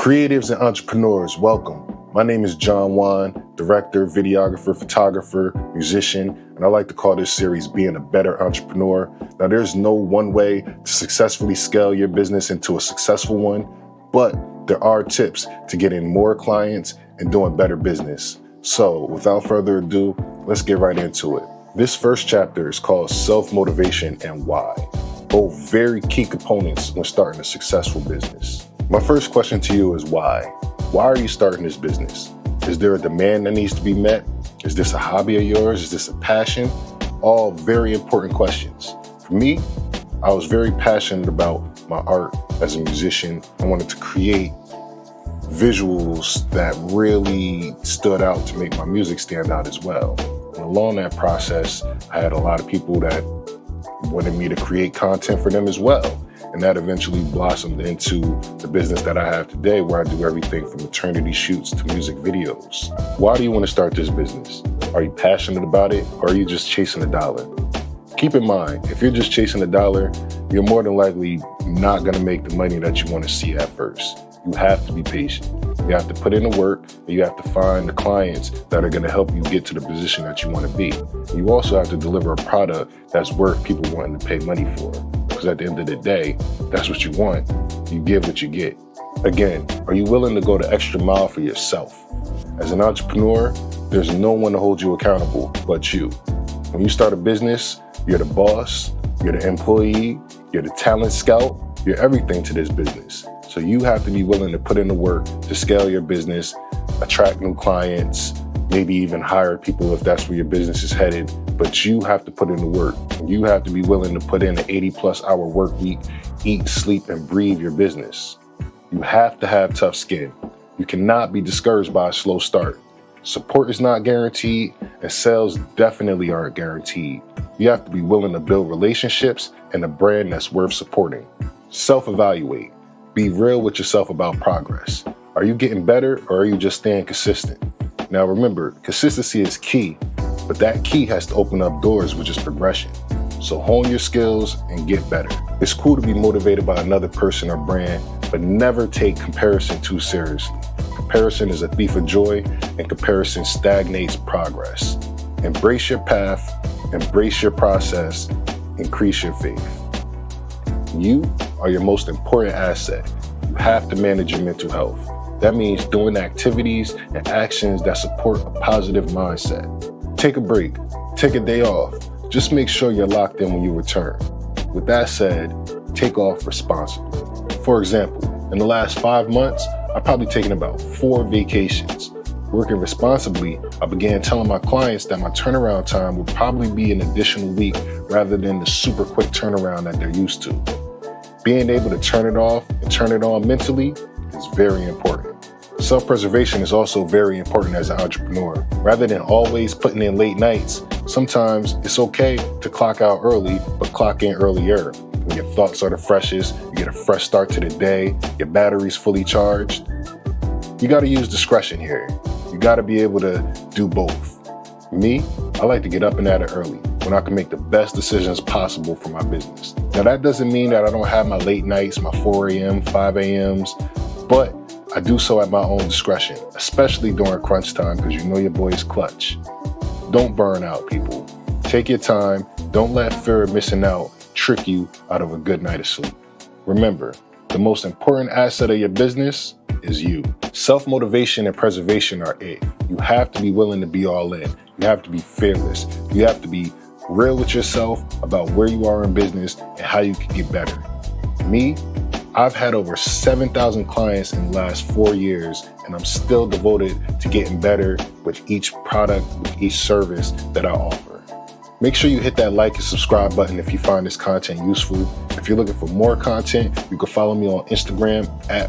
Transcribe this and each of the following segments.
Creatives and entrepreneurs, welcome. My name is John Juan, director, videographer, photographer, musician, and I like to call this series Being a Better Entrepreneur. Now, there's no one way to successfully scale your business into a successful one, but there are tips to getting more clients and doing better business. So without further ado, let's get right into it. This first chapter is called Self-Motivation and Why, both very key components when starting a successful business. My first question to you is why? Why are you starting this business? Is there a demand that needs to be met? Is this a hobby of yours? Is this a passion? All very important questions. For me, I was very passionate about my art as a musician. I wanted to create visuals that really stood out to make my music stand out as well. And along that process, I had a lot of people that wanted me to create content for them as well. And that eventually blossomed into the business that I have today, where I do everything from maternity shoots to music videos. Why do you want to start this business? Are you passionate about it, or are you just chasing a dollar? Keep in mind, if you're just chasing a dollar, you're more than likely not going to make the money that you want to see at first. You have to be patient. You have to put in the work, and you have to find the clients that are going to help you get to the position that you want to be. You also have to deliver a product that's worth people wanting to pay money for. Because at the end of the day, that's what you want. You give what you get. Again, are you willing to go the extra mile for yourself? As an entrepreneur, there's no one to hold you accountable but you. When you start a business, you're the boss, you're the employee, you're the talent scout, you're everything to this business. So you have to be willing to put in the work to scale your business, attract new clients, maybe even hire people if that's where your business is headed. But you have to put in the work. You have to be willing to put in an 80+ hour work week, eat, sleep, and breathe your business. You have to have tough skin. You cannot be discouraged by a slow start. Support is not guaranteed, and sales definitely aren't guaranteed. You have to be willing to build relationships and a brand that's worth supporting. Self-evaluate. Be real with yourself about progress. Are you getting better, or are you just staying consistent? Now remember, consistency is key, but that key has to open up doors, which is progression. So hone your skills and get better. It's cool to be motivated by another person or brand, but never take comparison too seriously. Comparison is a thief of joy, and comparison stagnates progress. Embrace your path, embrace your process, increase your faith. You are your most important asset. You have to manage your mental health. That means doing activities and actions that support a positive mindset. Take a break, take a day off. Just make sure you're locked in when you return. With that said, take off responsibly. For example, in the last 5 months, I've probably taken about 4 vacations. Working responsibly, I began telling my clients that my turnaround time would probably be an additional week rather than the super quick turnaround that they're used to. Being able to turn it off and turn it on mentally is very important. Self-preservation is also very important as an entrepreneur. Rather than always putting in late nights, sometimes it's okay to clock out early, but clock in earlier. When your thoughts are the freshest, you get a fresh start to the day, your battery's fully charged. You gotta use discretion here. You gotta be able to do both. Me, I like to get up and at it early, when I can make the best decisions possible for my business. Now that doesn't mean that I don't have my late nights, my 4 a.m., 5 a.m.s, but I do so at my own discretion, especially during crunch time, because you know your boy's clutch. Don't burn out, people. Take your time. Don't let fear of missing out trick you out of a good night of sleep. Remember, the most important asset of your business is you. Self-motivation and preservation are it. You have to be willing to be all in. You have to be fearless. You have to be real with yourself about where you are in business and how you can get better. Me, I've had over 7,000 clients in the last 4 years, and I'm still devoted to getting better with each product, with each service that I offer. Make sure you hit that like and subscribe button if you find this content useful. If you're looking for more content, you can follow me on Instagram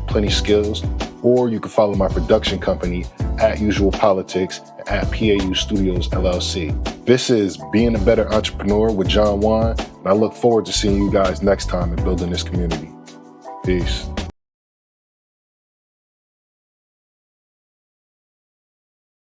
@PlentySkills, or you can follow my production company @UsualPolitics and P.A.U Studios LLC. This is Being a Better Entrepreneur with John Juan, and I look forward to seeing you guys next time and building this community. Peace.